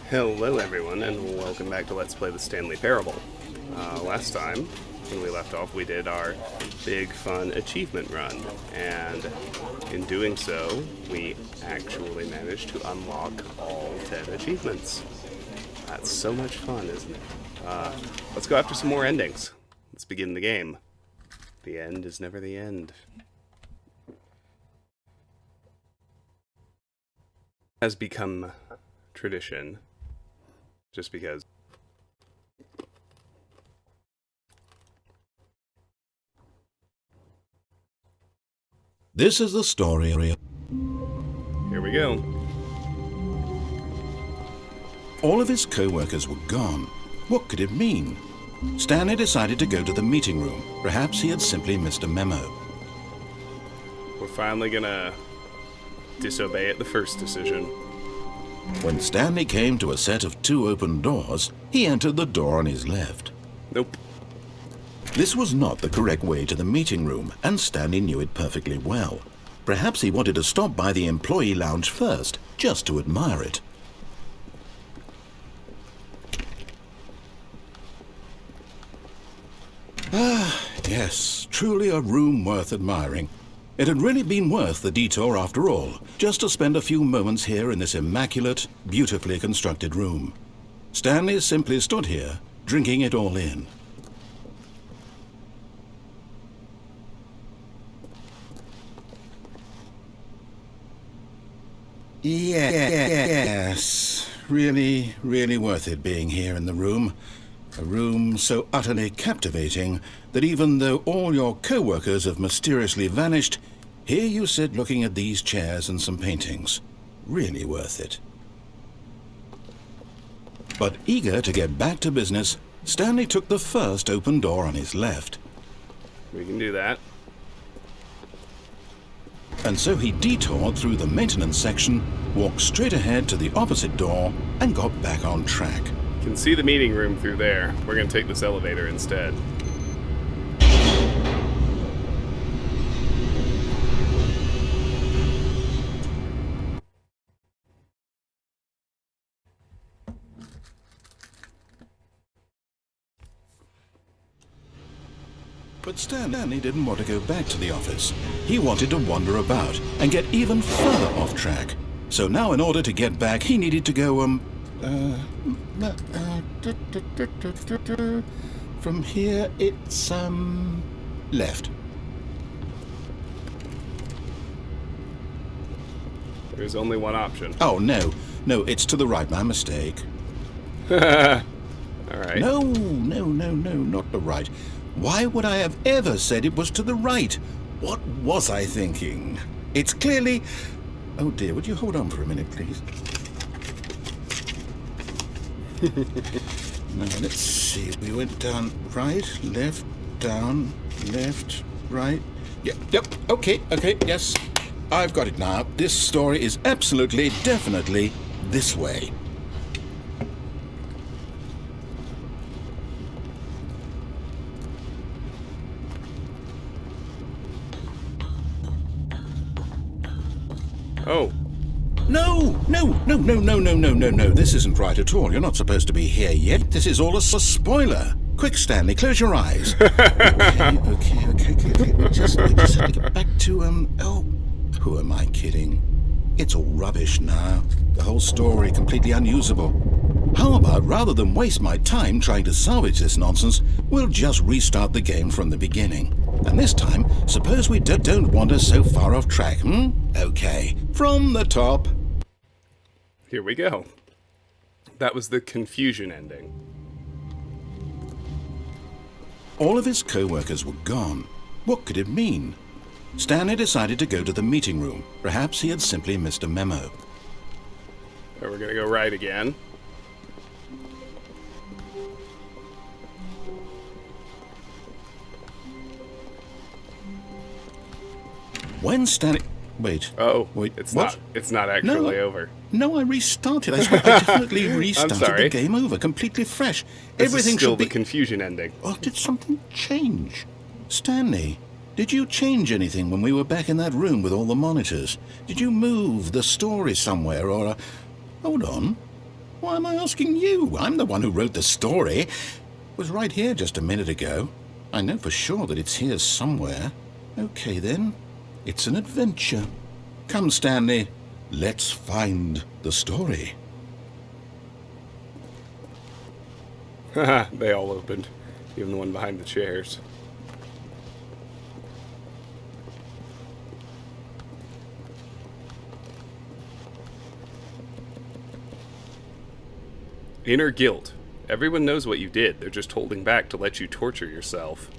Hello everyone, and welcome back to Let's Play the Stanley Parable. Last time, when we left off, we did our big fun achievement run, and in doing so, we actually managed to unlock all 10 achievements. That's so much fun, isn't it? Let's go after some more endings. Let's begin the game. The end is never the end. Has become tradition. Just because. This is the story. Here we go. All of his co-workers were gone. What could it mean? Stanley decided to go to the meeting room. Perhaps he had simply missed a memo. We're finally gonna disobey at the first decision. When Stanley came to a set of 2 open doors, he entered the door on his left. Nope. This was not the correct way to the meeting room, and Stanley knew it perfectly well. Perhaps he wanted to stop by the employee lounge first, just to admire it. Ah, yes, truly a room worth admiring. It had really been worth the detour after all, just to spend a few moments here in this immaculate, beautifully constructed room. Stanley simply stood here, drinking it all in. Yes, really, really worth it being here in the room. A room so utterly captivating that even though all your co-workers have mysteriously vanished, here you sit looking at these chairs and some paintings. Really worth it. But eager to get back to business, Stanley took the first open door on his left. We can do that. And so he detoured through the maintenance section, walked straight ahead to the opposite door, and got back on track. You can see the meeting room through there. We're gonna take this elevator instead. But Stanley didn't want to go back to the office. He wanted to wander about and get even further off track. So now in order to get back, he needed to go, from here it's, left. There's only one option. Oh, no, it's to the right, my mistake. Alright. No, not the right. Why would I have ever said it was to the right? What was I thinking? It's clearly... Oh dear, would you hold on for a minute, please? Now, let's see. We went down right, left, down, left, right. Yep, okay, yes. I've got it now. This story is absolutely, definitely this way. Oh. No. This isn't right at all. You're not supposed to be here yet. This is all a spoiler. Quick, Stanley, close your eyes. Okay. We just have to get back to, oh, who am I kidding? It's all rubbish now. The whole story completely unusable. How about, rather than waste my time trying to salvage this nonsense, we'll just restart the game from the beginning. And this time, suppose we don't wander so far off track, Okay, from the top. Here we go. That was the confusion ending. All of his co-workers were gone. What could it mean? Stanley decided to go to the meeting room. Perhaps he had simply missed a memo. So we're gonna go right again. When Stanley... Wait. Wait, it's what? It's not actually over. No, I restarted. I definitely restarted I'm sorry. the game over, completely fresh. This Everything is still should be... the confusion ending. Oh, did something change? Stanley, did you change anything when we were back in that room with all the monitors? Did you move the story somewhere or... Hold on. Why am I asking you? I'm the one who wrote the story. It was right here just a minute ago. I know for sure that it's here somewhere. Okay, then. It's an adventure. Come, Stanley. Let's find the story. Haha, they all opened. Even the one behind the chairs. Inner guilt. Everyone knows what you did. They're just holding back to let you torture yourself.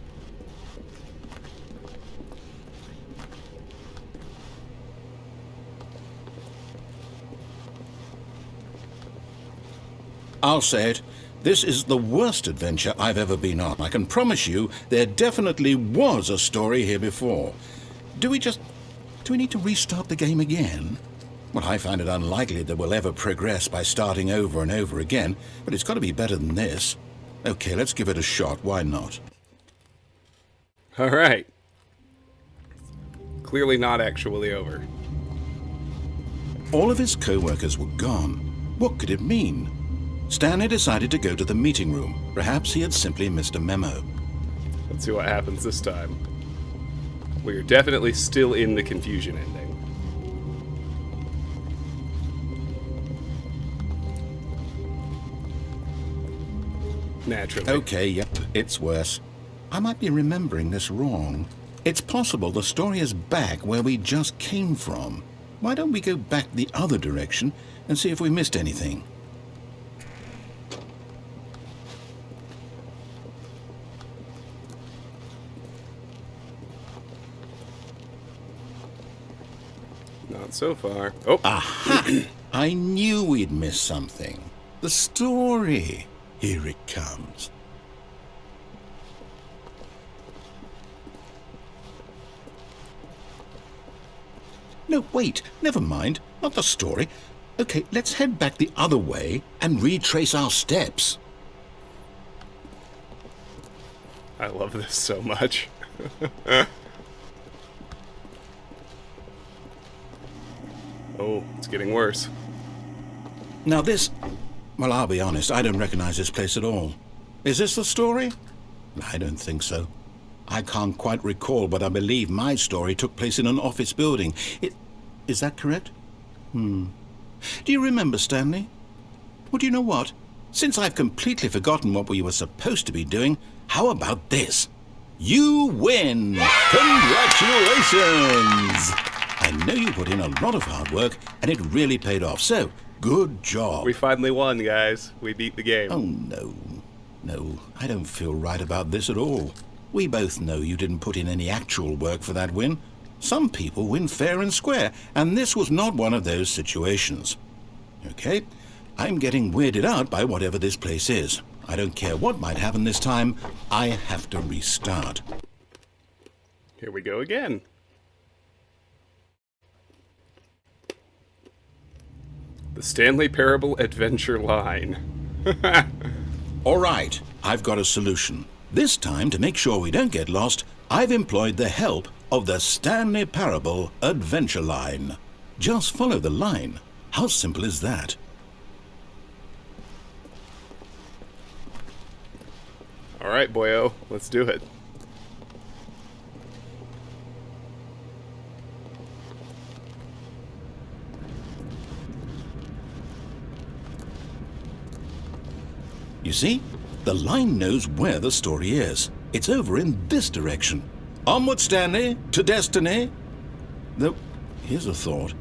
I'll say it. This is the worst adventure I've ever been on. I can promise you there definitely was a story here before. Do we need to restart the game again? Well, I find it unlikely that we'll ever progress by starting over and over again, but it's got to be better than this. Okay, let's give it a shot. Why not? All right. Clearly not actually over. All of his co-workers were gone. What could it mean? Stanley decided to go to the meeting room. Perhaps he had simply missed a memo. Let's see what happens this time. We're definitely still in the confusion ending. Naturally. Okay, yep, it's worse. I might be remembering this wrong. It's possible the story is back where we just came from. Why don't we go back the other direction and see if we missed anything? Not so far. Oh! Aha! I knew we'd missed something. The story. Here it comes. No, wait. Never mind. Not the story. Okay, let's head back the other way and retrace our steps. I love this so much. Oh, it's getting worse. Now this... Well, I'll be honest, I don't recognize this place at all. Is this the story? I don't think so. I can't quite recall, but I believe my story took place in an office building. Is that correct? Do you remember, Stanley? Well, do you know what? Since I've completely forgotten what we were supposed to be doing, how about this? You win! Congratulations! I know you put in a lot of hard work, and it really paid off, so good job. We finally won, guys. We beat the game. Oh, no. No, I don't feel right about this at all. We both know you didn't put in any actual work for that win. Some people win fair and square, and this was not one of those situations. Okay, I'm getting weirded out by whatever this place is. I don't care what might happen this time. I have to restart. Here we go again. The Stanley Parable Adventure line. All right, I've got a solution. This time, to make sure we don't get lost, I've employed the help of the Stanley Parable Adventure line. Just follow the line. How simple is that? All right, boyo, let's do it. You see, the line knows where the story is. It's over in this direction. Onward, Stanley, to destiny. Though, here's a thought.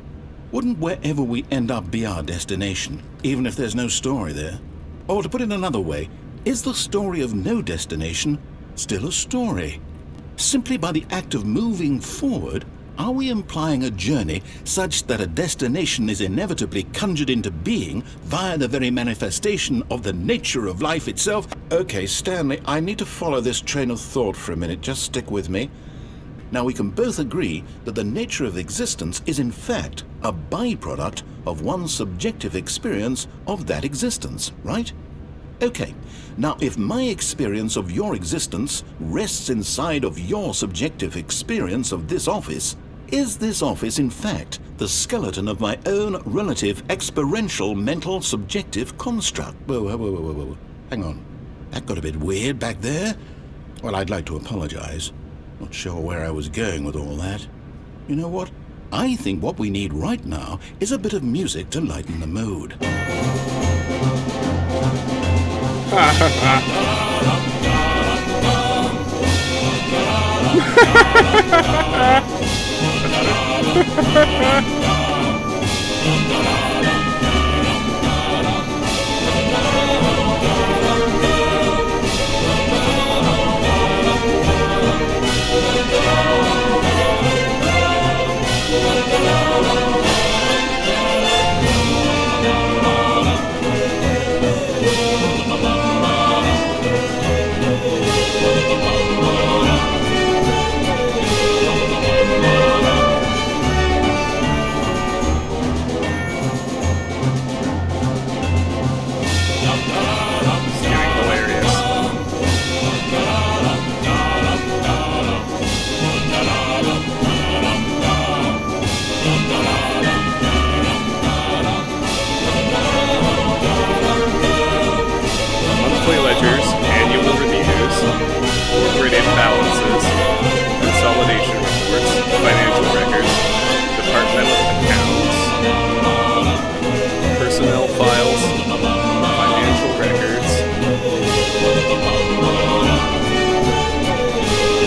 Wouldn't wherever we end up be our destination, even if there's no story there? Or to put it another way, is the story of no destination still a story? Simply by the act of moving forward, are we implying a journey such that a destination is inevitably conjured into being via the very manifestation of the nature of life itself? Okay, Stanley, I need to follow this train of thought for a minute. Just stick with me. Now, we can both agree that the nature of existence is in fact a byproduct of one's subjective experience of that existence, right? Okay, now if my experience of your existence rests inside of your subjective experience of this office, Is this office, in fact, the skeleton of my own relative experiential mental subjective construct? Whoa. Hang on. That got a bit weird back there. Well, I'd like to apologize. Not sure where I was going with all that. You know what? I think what we need right now is a bit of music to lighten the mood.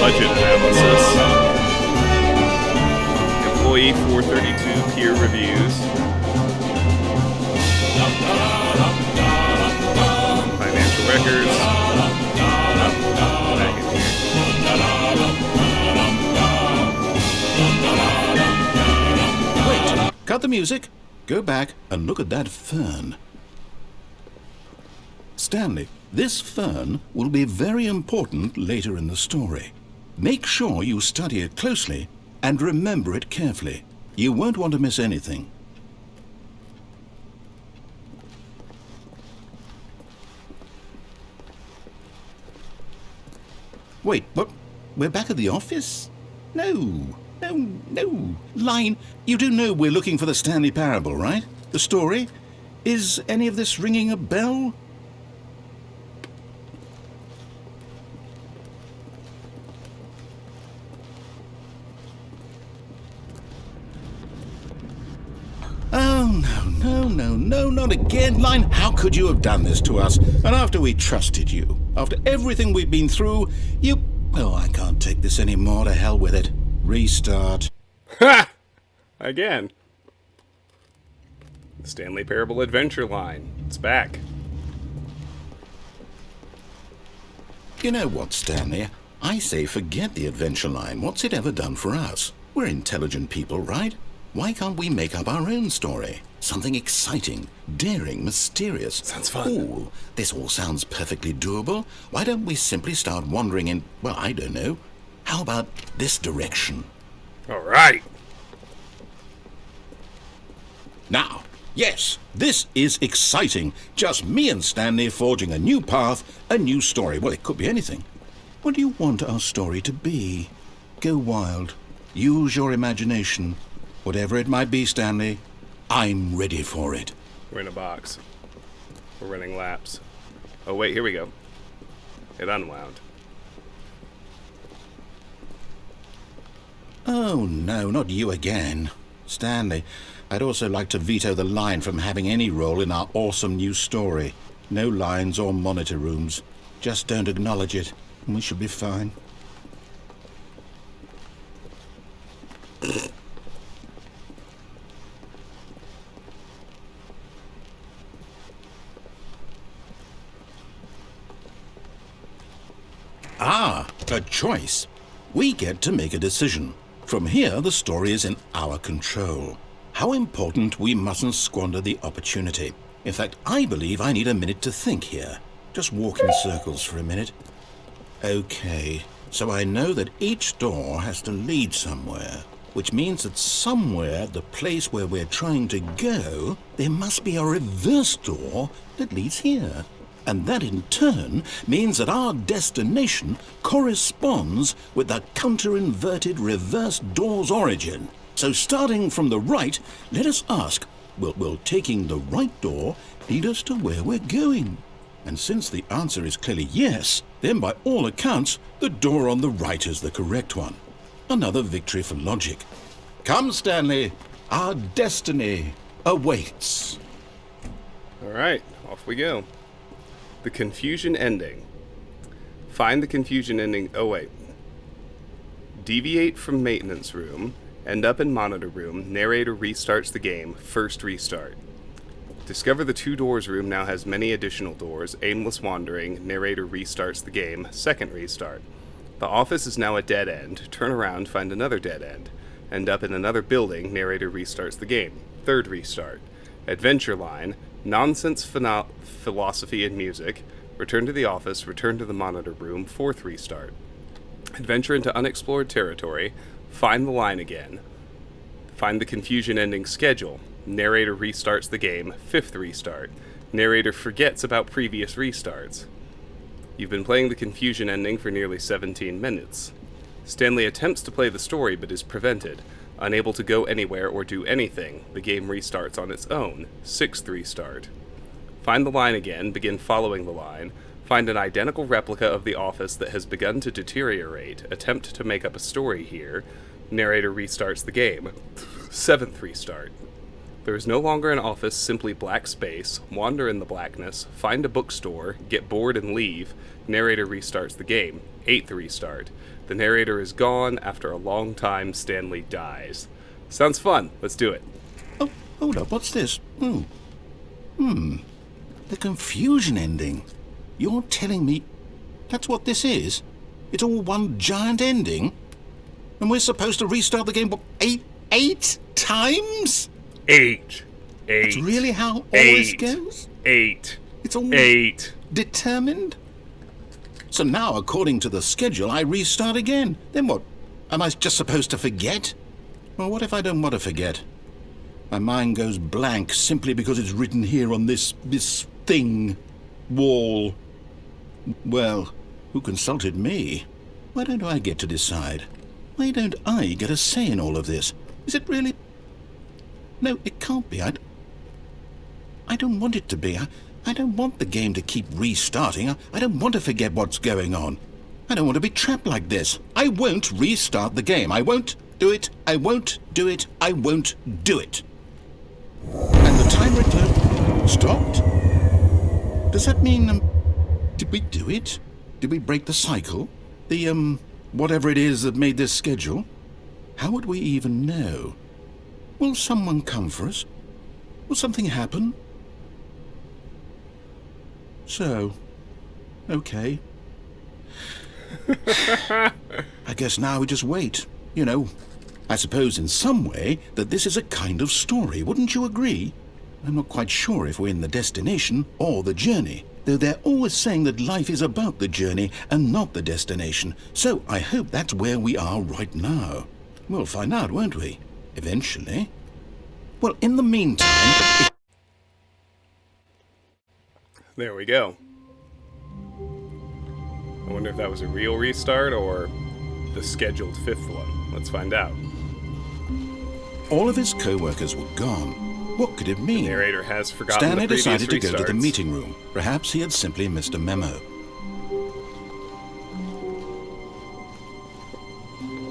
budget analysis, employee 432 peer reviews, financial records, back in here. Wait, cut the music, go back and look at that fern. Stanley, this fern will be very important later in the story. Make sure you study it closely and remember it carefully. You won't want to miss anything. Wait, what? We're back at the office? No. Line, you do know we're looking for the Stanley Parable, right? The story? Is any of this ringing a bell? Oh, no, not again, Line. How could you have done this to us? And after we trusted you, after everything we've been through, you... Oh, I can't take this anymore. To hell with it. Restart. Ha! Again. The Stanley Parable Adventure line. It's back. You know what, Stanley? I say forget the adventure line. What's it ever done for us? We're intelligent people, right? Why can't we make up our own story? Something exciting, daring, mysterious. Sounds fun. Ooh, this all sounds perfectly doable. Why don't we simply start wandering in, well, I don't know. How about this direction? All right. Now, yes, this is exciting. Just me and Stanley forging a new path, a new story. Well, it could be anything. What do you want our story to be? Go wild. Use your imagination. Whatever it might be, Stanley, I'm ready for it. We're in a box. We're running laps. Oh, wait, here we go. It unwound. Oh, no, not you again. Stanley, I'd also like to veto the line from having any role in our awesome new story. No lines or monitor rooms. Just don't acknowledge it, and we should be fine. Ah, a choice. We get to make a decision. From here, the story is in our control. How important we mustn't squander the opportunity. In fact, I believe I need a minute to think here. Just walk in circles for a minute. Okay, so I know that each door has to lead somewhere, which means that somewhere, the place where we're trying to go, there must be a reverse door that leads here. And that in turn means that our destination corresponds with the counter-inverted reverse door's origin. So starting from the right, let us ask, will taking the right door lead us to where we're going? And since the answer is clearly yes, then by all accounts, the door on the right is the correct one. Another victory for logic. Come, Stanley, our destiny awaits. All right, off we go. The confusion ending. Find the confusion ending. Oh, wait. Deviate from maintenance room. End up in monitor room. Narrator restarts the game. First restart. Discover the two doors room now has many additional doors. Aimless wandering. Narrator restarts the game. Second restart. The office is now a dead end. Turn around, find another dead end. End up in another building. Narrator restarts the game. Third restart. Adventure line. Nonsense philosophy and music. Return to the office. Return to the monitor room. Fourth restart. Adventure into unexplored territory. Find the line again. Find the confusion ending schedule. Narrator restarts the game. Fifth restart. Narrator forgets about previous restarts. You've been playing the confusion ending for nearly 17 minutes. Stanley attempts to play the story but is prevented. Unable to go anywhere or do anything, the game restarts on its own. Sixth restart. Find the line again, begin following the line. Find an identical replica of the office that has begun to deteriorate. Attempt to make up a story here. Narrator restarts the game. Seventh restart. There is no longer an office, simply black space. Wander in the blackness. Find a bookstore. Get bored and leave. Narrator restarts the game. Eighth restart. The narrator is gone. After a long time, Stanley dies. Sounds fun. Let's do it. Oh, hold up. What's this? The confusion ending. You're telling me that's what this is? It's all one giant ending? And we're supposed to restart the game, what, eight times? Eight. That's really how all this goes? Eight. It's all Eight. determined? So now, according to the schedule, I restart again. Then what? Am I just supposed to forget? Well, what if I don't want to forget? My mind goes blank simply because it's written here on this thing, wall. Well, who consulted me? Why don't I get to decide? Why don't I get a say in all of this? Is it really? No, it can't be. I don't want it to be. I don't want the game to keep restarting. I don't want to forget what's going on. I don't want to be trapped like this. I won't restart the game. I won't do it. I won't do it. I won't do it. And the timer stopped? Does that mean, did we do it? Did we break the cycle? The, whatever it is that made this schedule? How would we even know? Will someone come for us? Will something happen? So, okay. I guess now we just wait. You know, I suppose in some way that this is a kind of story, wouldn't you agree? I'm not quite sure if we're in the destination or the journey, though they're always saying that life is about the journey and not the destination, so I hope that's where we are right now. We'll find out, won't we? Eventually. Well, in the meantime... There we go. I wonder if that was a real restart or the scheduled fifth one. Let's find out. All of his co-workers were gone. What could it mean? The narrator has forgotten Stanley the previous decided to restarts. go to the meeting room. Perhaps he had simply missed a memo.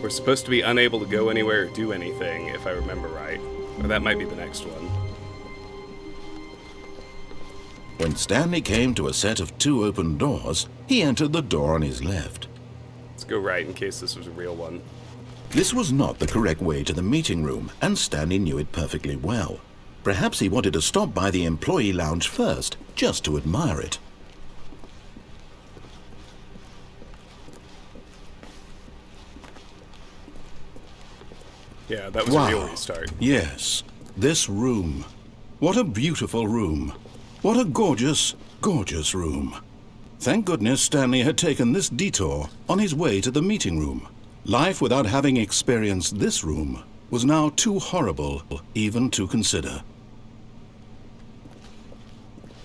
We're supposed to be unable to go anywhere or do anything, if I remember right. Or that might be the next one. When Stanley came to a set of two open doors, he entered the door on his left. Let's go right in case this was a real one. This was not the correct way to the meeting room, and Stanley knew it perfectly well. Perhaps he wanted to stop by the employee lounge first, just to admire it. Yeah, that was Wow. a real restart. Yes, this room. What a beautiful room. What a gorgeous, gorgeous room. Thank goodness Stanley had taken this detour on his way to the meeting room. Life without having experienced this room was now too horrible even to consider.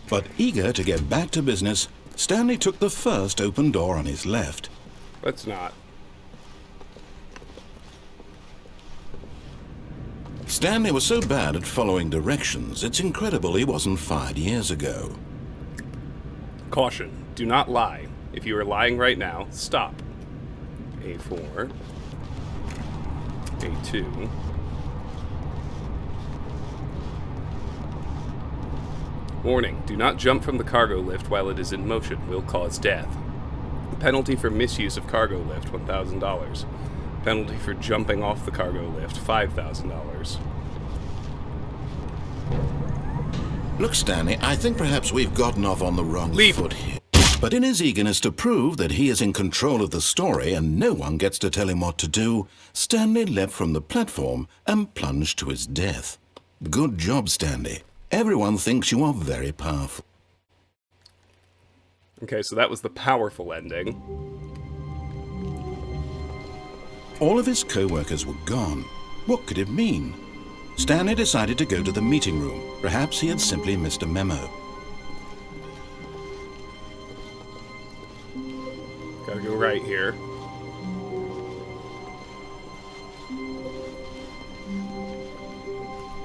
But eager to get back to business, Stanley took the first open door on his left. Let's not. Stanley was so bad at following directions, it's incredible he wasn't fired years ago. Caution. Do not lie. If you are lying right now, stop. A4. A2. Warning. Do not jump from the cargo lift while it is in motion. Will cause death. Penalty for misuse of cargo lift, $1,000. Penalty for jumping off the cargo lift, $5,000. Look, Stanley, I think perhaps we've gotten off on the wrong Leave. foot here. But in his eagerness to prove that he is in control of the story and no one gets to tell him what to do, Stanley leapt from the platform and plunged to his death. Good job, Stanley. Everyone thinks you are very powerful. Okay, so that was the powerful ending. All of his co-workers were gone. What could it mean? Stanley decided to go to the meeting room. Perhaps he had simply missed a memo. Gotta go right here.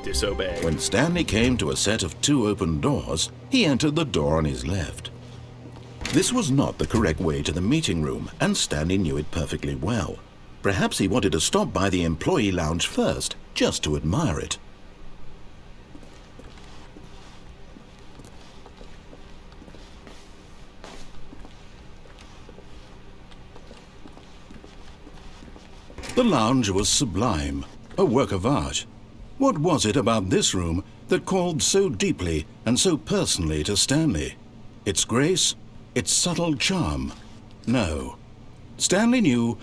Disobey. When Stanley came to a set of 2 open doors, he entered the door on his left. This was not the correct way to the meeting room, and Stanley knew it perfectly well. Perhaps he wanted to stop by the employee lounge first, just to admire it. The lounge was sublime, a work of art. What was it about this room that called so deeply and so personally to Stanley? Its grace? Its subtle charm? No. Stanley knew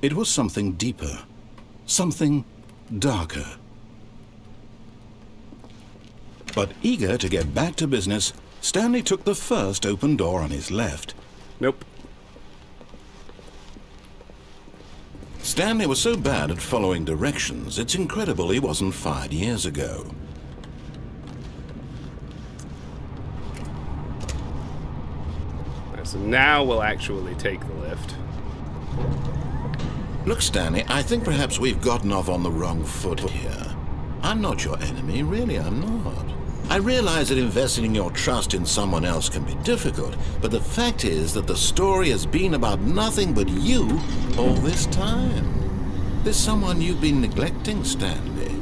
it was something deeper, something darker. But eager to get back to business, Stanley took the first open door on his left. Nope. Stanley was so bad at following directions, it's incredible he wasn't fired years ago. So now we'll actually take the lift. Look, Stanley, I think perhaps we've gotten off on the wrong foot here. I'm not your enemy, really I'm not. I realize that investing your trust in someone else can be difficult, but the fact is that the story has been about nothing but you all this time. There's someone you've been neglecting, Stanley.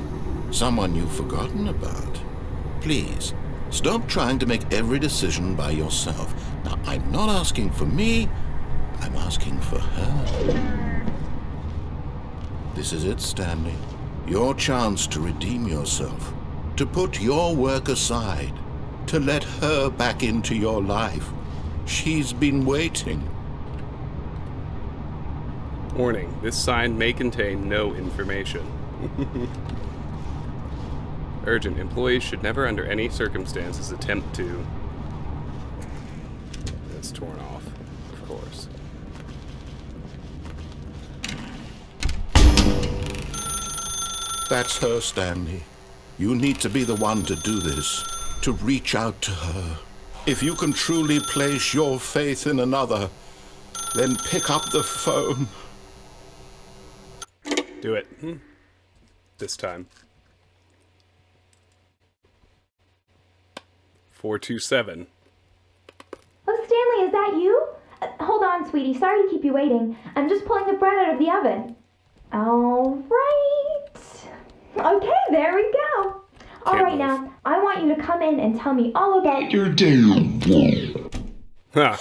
Someone you've forgotten about. Please, stop trying to make every decision by yourself. Now, I'm not asking for me, I'm asking for her. This is it, Stanley. Your chance to redeem yourself. To put your work aside, to let her back into your life. She's been waiting. Warning, this sign may contain no information. Urgent, employees should never under any circumstances attempt to... It's torn off, of course. That's her, Stanley. You need to be the one to do this, to reach out to her. If you can truly place your faith in another, then pick up the phone. Do it. This time. 427. Oh, Stanley, is that you? Hold on, sweetie. Sorry to keep you waiting. I'm just pulling the bread out of the oven. All right. Okay, there we go. All right, now, I want you to come in and tell me all about your day. Huh.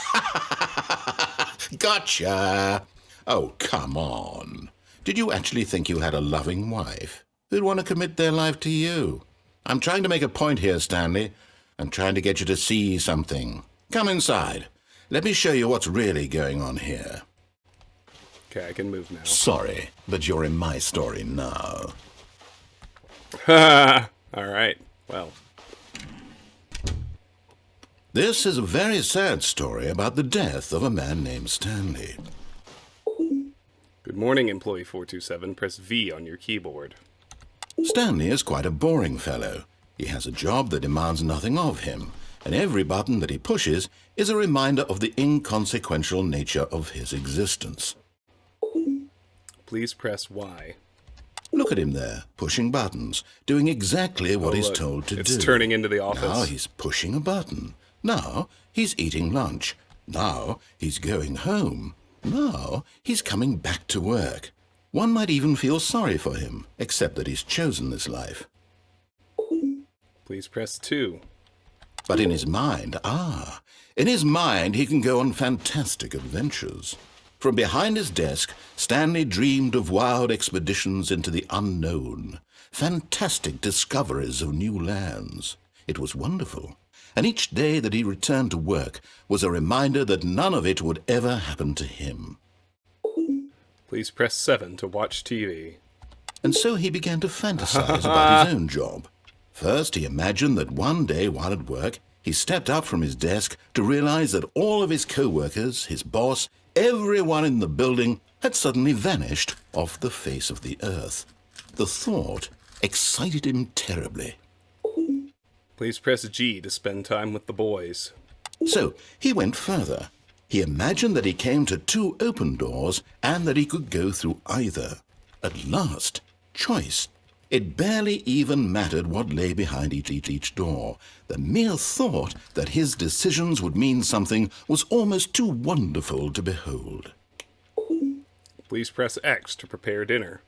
Gotcha. Oh, come on. Did you actually think you had a loving wife who'd want to commit their life to you? I'm trying to make a point here, Stanley. I'm trying to get you to see something. Come inside. Let me show you what's really going on here. Okay, I can move now. Sorry, but you're in my story now. Alright, well. This is a very sad story about the death of a man named Stanley. Good morning, employee 427. Press V on your keyboard. Stanley is quite a boring fellow. He has a job that demands nothing of him. and every button that he pushes is a reminder of the inconsequential nature of his existence. Please press Y. Look at him there, pushing buttons, doing exactly what he's Look, told to do. it's turning into the office. Now he's pushing a button. Now he's eating lunch. Now he's going home. Now he's coming back to work. One might even feel sorry for him, except that he's chosen this life. Please press 2. But in his mind, he can go on fantastic adventures. From behind his desk, Stanley dreamed of wild expeditions into the unknown, fantastic discoveries of new lands. It was wonderful, and each day that he returned to work was a reminder that none of it would ever happen to him. Please press 7 to watch TV. And so he began to fantasize about his own job. First, he imagined that one day while at work, he stepped up from his desk to realize that all of his co-workers, his boss, everyone in the building had suddenly vanished off the face of the earth. The thought excited him terribly. Please press G to spend time with the boys. So he went further. He imagined that he came to 2 open doors and that he could go through either. At last, choice. It barely even mattered what lay behind each door. The mere thought that his decisions would mean something was almost too wonderful to behold. Please press X to prepare dinner.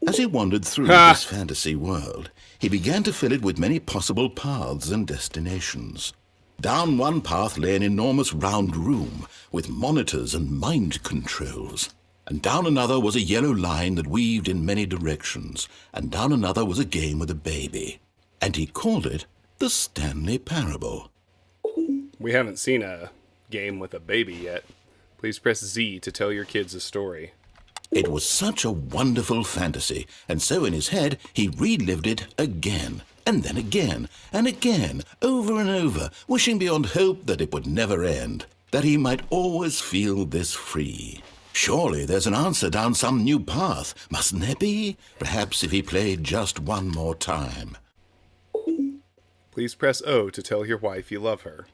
As he wandered through this fantasy world, he began to fill it with many possible paths and destinations. Down one path lay an enormous round room with monitors and mind controls. And down another was a yellow line that weaved in many directions, and down another was a game with a baby. And he called it the Stanley Parable. We haven't seen a game with a baby yet. Please press Z to tell your kids a story. It was such a wonderful fantasy, and so in his head he relived it again, and then again, and again, over and over, wishing beyond hope that it would never end, that he might always feel this free. Surely there's an answer down some new path, mustn't there be? Perhaps if he played just one more time. Please press O to tell your wife you love her.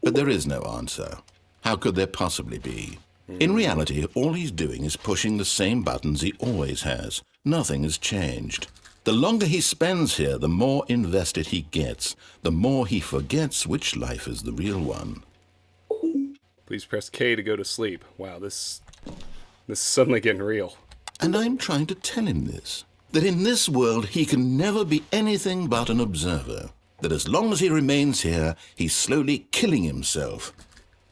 But there is no answer. How could there possibly be? In reality, all he's doing is pushing the same buttons he always has. Nothing has changed. The longer he spends here, the more invested he gets, the more he forgets which life is the real one. Please press K to go to sleep. Wow, this is suddenly getting real. And I'm trying to tell him this, that in this world he can never be anything but an observer, that as long as he remains here, he's slowly killing himself.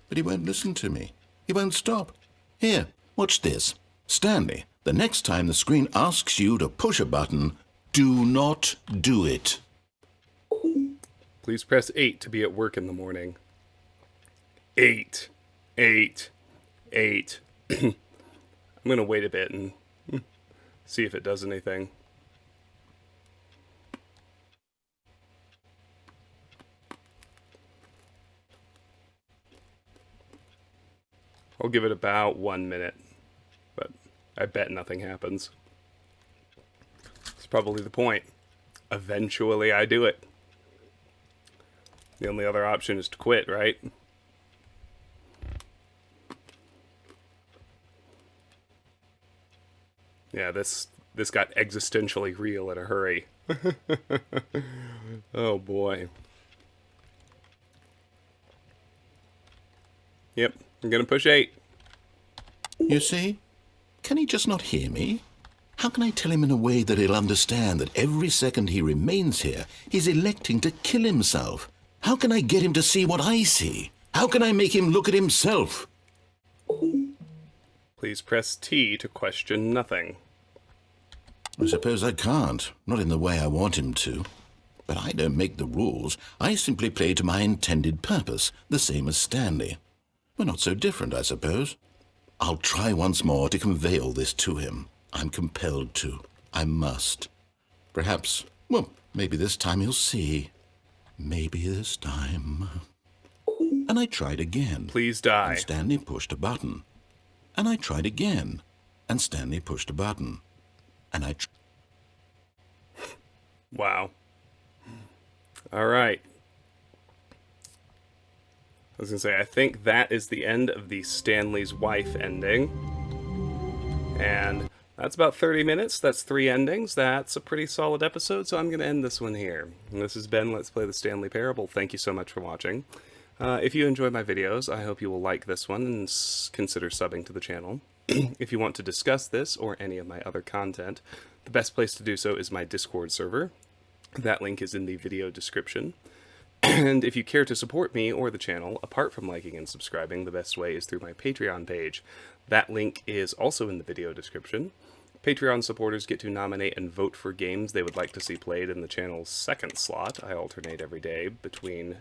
But he won't listen to me. He won't stop. Here, watch this. Stanley, the next time the screen asks you to push a button, do not do it. Please press 8 to be at work in the morning. 8. 8. 8. I'm going to wait a bit and see if it does anything. I'll give it about 1 minute, but I bet nothing happens. It's probably the point. Eventually I do it. The only other option is to quit, right? Yeah, this got existentially real in a hurry. Oh boy. Yep, I'm gonna push 8. You see? Can he just not hear me? How can I tell him in a way that he'll understand that every second he remains here, he's electing to kill himself? How can I get him to see what I see? How can I make him look at himself? Please press T to question nothing. I suppose I can't, not in the way I want him to. But I don't make the rules. I simply play to my intended purpose, the same as Stanley. We're not so different, I suppose. I'll try once more to convey all this to him. I'm compelled to. I must. Perhaps, well, maybe this time he'll see. Maybe this time. And I tried again. Please die. And Stanley pushed a button. And I tried again. And Stanley pushed a button. And I... Wow. All right. I was going to say, I think that is the end of the Stanley's wife ending. And that's about 30 minutes. That's 3 endings. That's a pretty solid episode, so I'm going to end this one here. And this has been Let's Play the Stanley Parable. Thank you so much for watching. If you enjoy my videos, I hope you will like this one and consider subbing to the channel. If you want to discuss this or any of my other content, the best place to do so is my Discord server. That link is in the video description. And if you care to support me or the channel, apart from liking and subscribing, the best way is through my Patreon page. That link is also in the video description. Patreon supporters get to nominate and vote for games they would like to see played in the channel's second slot. I alternate every day between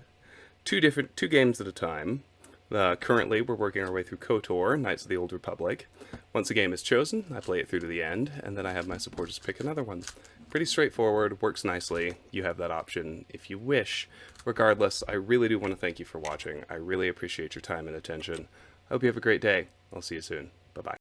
two games at a time. Currently, we're working our way through KOTOR, Knights of the Old Republic. Once a game is chosen, I play it through to the end, and then I have my supporters pick another one. Pretty straightforward, works nicely. You have that option if you wish. Regardless, I really do want to thank you for watching. I really appreciate your time and attention. I hope you have a great day. I'll see you soon. Bye-bye.